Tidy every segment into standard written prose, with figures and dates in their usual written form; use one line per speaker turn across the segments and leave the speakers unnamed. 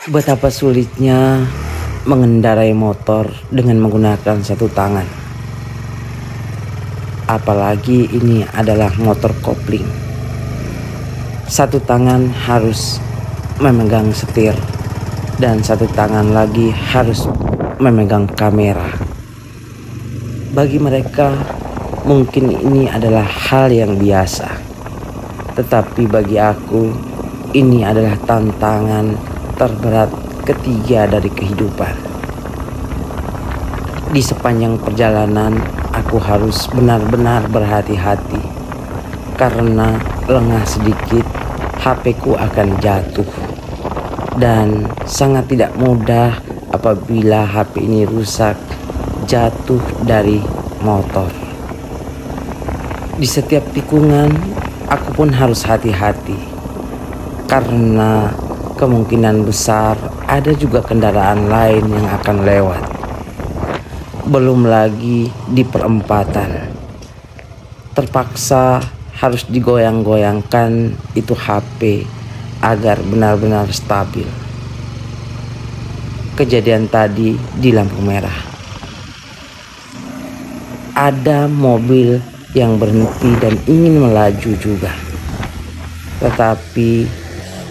Betapa sulitnya mengendarai motor dengan menggunakan satu tangan. Apalagi ini adalah motor kopling. Satu tangan harus memegang setir dan satu tangan lagi harus memegang kamera. Bagi mereka mungkin ini adalah hal yang biasa. Tetapi bagi aku ini adalah tantangan terberat ketiga dari kehidupan. Di sepanjang perjalanan aku harus benar-benar berhati-hati karena lengah sedikit HP-ku akan jatuh, dan sangat tidak mudah apabila HP ini rusak jatuh dari motor. Di setiap tikungan aku pun harus hati-hati karena kemungkinan besar ada juga kendaraan lain yang akan lewat. Belum lagi di perempatan. Terpaksa harus digoyang-goyangkan itu HP agar benar-benar stabil. Kejadian tadi di lampu merah. Ada mobil yang berhenti dan ingin melaju juga. Tetapi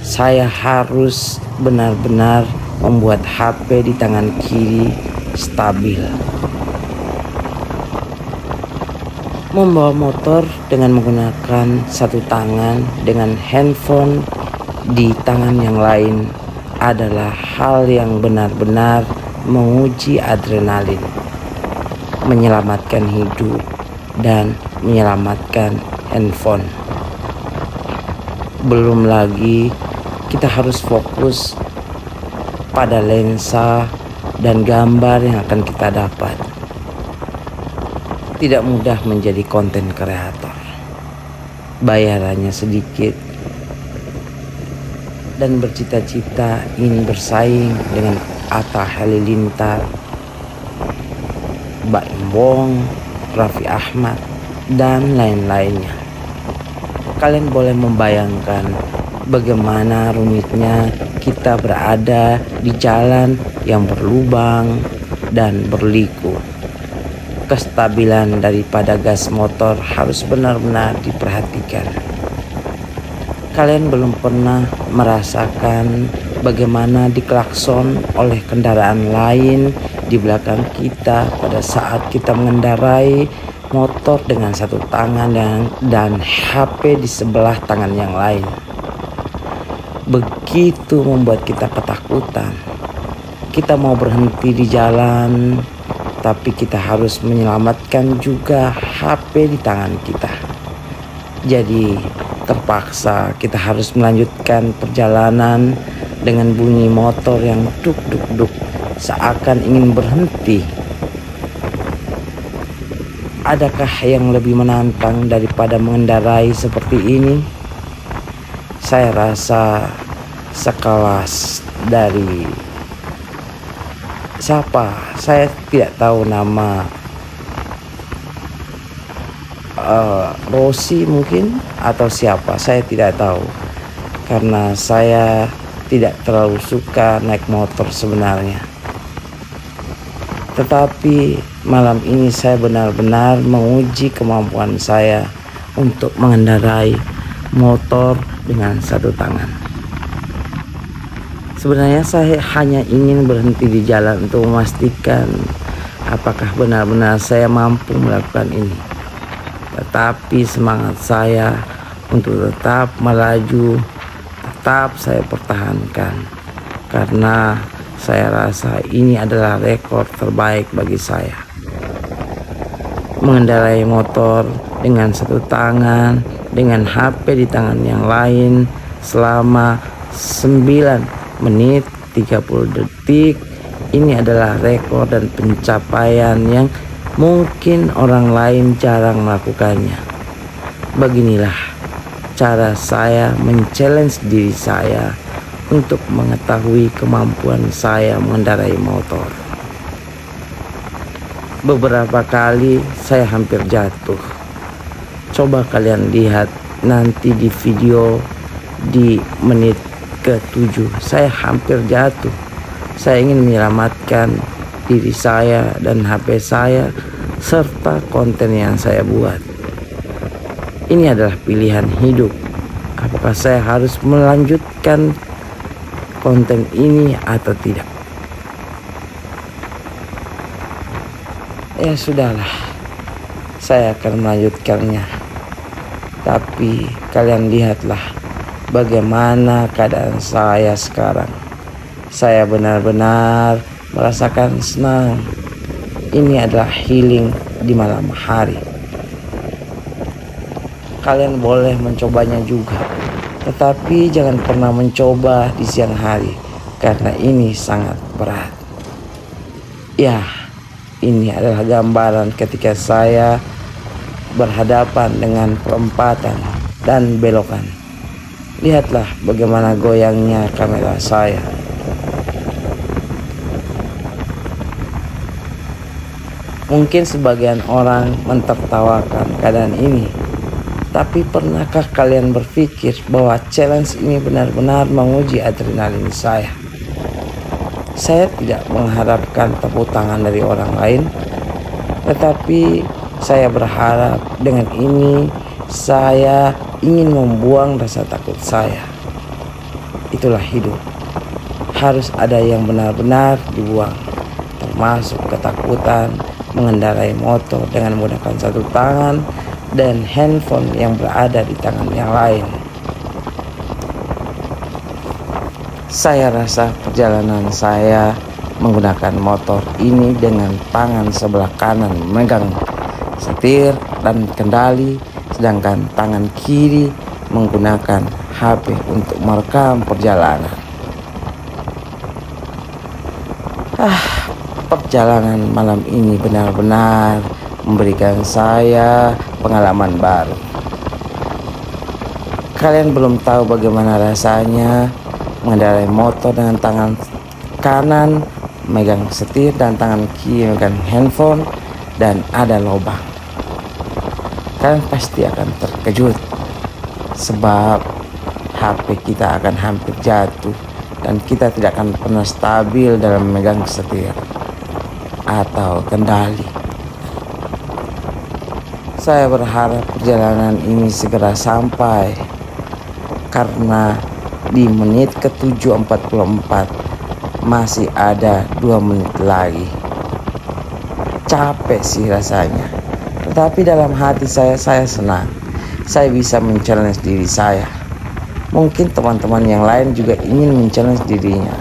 saya harus benar-benar membuat HP di tangan kiri stabil. Membawa motor dengan menggunakan satu tangan dengan handphone di tangan yang lain adalah hal yang benar-benar menguji adrenalin, menyelamatkan hidup dan menyelamatkan handphone. Belum lagi kita harus fokus pada lensa dan gambar yang akan kita dapat. Tidak mudah menjadi konten kreator. Bayarannya sedikit dan bercita-cita ingin bersaing dengan Atta Halilintar, Baim Wong, Raffi Ahmad, dan lain-lainnya. Kalian boleh membayangkan bagaimana rumitnya kita berada di jalan yang berlubang dan berliku. Kestabilan daripada gas motor harus benar-benar diperhatikan. Kalian belum pernah merasakan bagaimana diklakson oleh kendaraan lain di belakang kita pada saat kita mengendarai motor dengan satu tangan dan HP di sebelah tangan yang lain. Begitu membuat kita ketakutan. Kita mau berhenti di jalan, tapi kita harus menyelamatkan juga HP di tangan kita. Jadi terpaksa kita harus melanjutkan perjalanan dengan bunyi motor yang duk duk duk seakan ingin berhenti. Adakah yang lebih menantang daripada mengendarai seperti ini? Saya rasa sekelas dari siapa? Saya tidak tahu nama. Rossi mungkin atau siapa? Saya tidak tahu. Karena saya tidak terlalu suka naik motor sebenarnya. Tetapi malam ini saya benar-benar menguji kemampuan saya untuk mengendarai motor dengan satu tangan. Sebenarnya saya hanya ingin berhenti di jalan untuk memastikan apakah benar-benar saya mampu melakukan ini. Tetapi semangat saya untuk tetap melaju tetap saya pertahankan, karena saya rasa ini adalah rekor terbaik bagi saya. Mengendarai motor dengan satu tangan dengan HP di tangan yang lain selama 9 menit 30 detik. Ini adalah rekor dan pencapaian yang mungkin orang lain jarang melakukannya. Beginilah cara saya men-challenge diri saya untuk mengetahui kemampuan saya mengendarai motor. Beberapa kali saya hampir jatuh. Coba kalian lihat nanti di video di menit ke-7 saya hampir jatuh. Saya ingin menyelamatkan diri saya dan HP saya serta konten yang saya buat. Ini adalah pilihan hidup. Apakah saya harus melanjutkan konten ini atau tidak? Ya sudahlah, saya akan melanjutkannya. Tapi kalian lihatlah bagaimana keadaan saya sekarang. Saya benar-benar merasakan senang. Ini adalah healing di malam hari. Kalian boleh mencobanya juga, tetapi jangan pernah mencoba di siang hari karena ini sangat berat. Ya, ini adalah gambaran ketika saya berhadapan dengan perempatan dan belokan. Lihatlah bagaimana goyangnya kamera saya. Mungkin sebagian orang mentertawakan keadaan ini, tapi pernahkah kalian berpikir bahwa challenge ini benar-benar menguji adrenalin saya? Saya tidak mengharapkan tepuk tangan dari orang lain, tetapi saya berharap dengan ini saya ingin membuang rasa takut saya. Itulah hidup. Harus ada yang benar-benar dibuang, termasuk ketakutan mengendarai motor dengan menggunakan satu tangan dan handphone yang berada di tangan yang lain. Saya rasa perjalanan saya menggunakan motor ini dengan tangan sebelah kanan memegang setir dan kendali, sedangkan tangan kiri menggunakan HP untuk merekam perjalanan. Perjalanan malam ini benar-benar memberikan saya pengalaman baru. Kalian belum tahu bagaimana rasanya mengendarai motor dengan tangan kanan megang setir dan tangan kiri megang handphone dan ada lubang. Kalian pasti akan terkejut sebab HP kita akan hampir jatuh dan kita tidak akan pernah stabil dalam memegang setir atau kendali. Saya berharap perjalanan ini segera sampai karena di menit ke-7.44 masih ada 2 menit lagi. Capek sih rasanya, tetapi dalam hati saya senang. Saya bisa men-challenge diri saya. Mungkin teman-teman yang lain juga ingin men-challenge dirinya.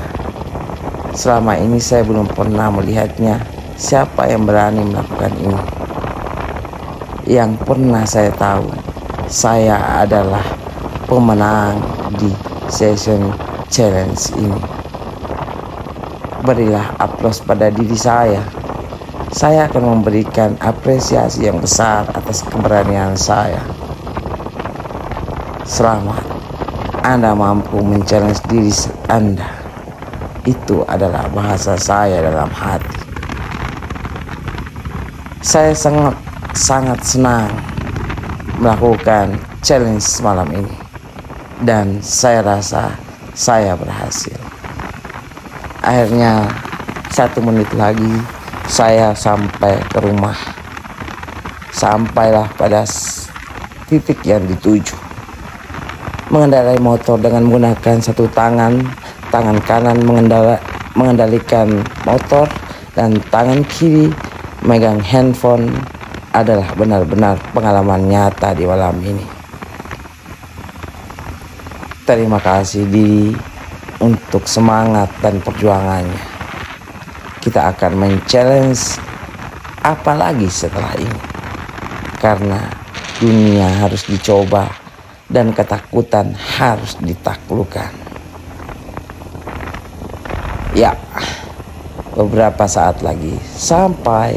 Selama ini saya belum pernah melihatnya siapa yang berani melakukan ini. Yang pernah saya tahu, saya adalah pemenang di session challenge ini. Berilah aplaus pada diri saya. Saya akan memberikan apresiasi yang besar atas keberanian saya. Selamat, Anda mampu men-challenge diri Anda. Itu adalah bahasa saya dalam hati. Saya sangat senang melakukan challenge malam ini, dan saya rasa saya berhasil. Akhirnya 1 menit lagi saya sampai ke rumah. Sampailah pada titik yang dituju. Mengendarai motor dengan menggunakan satu tangan kanan mengendalikan motor dan tangan kiri megang handphone adalah benar-benar pengalaman nyata di malam ini. Terima kasih Didi untuk semangat dan perjuangannya. Kita akan men-challenge apa lagi setelah ini, karena dunia harus dicoba dan ketakutan harus ditaklukkan. Ya, beberapa saat lagi sampai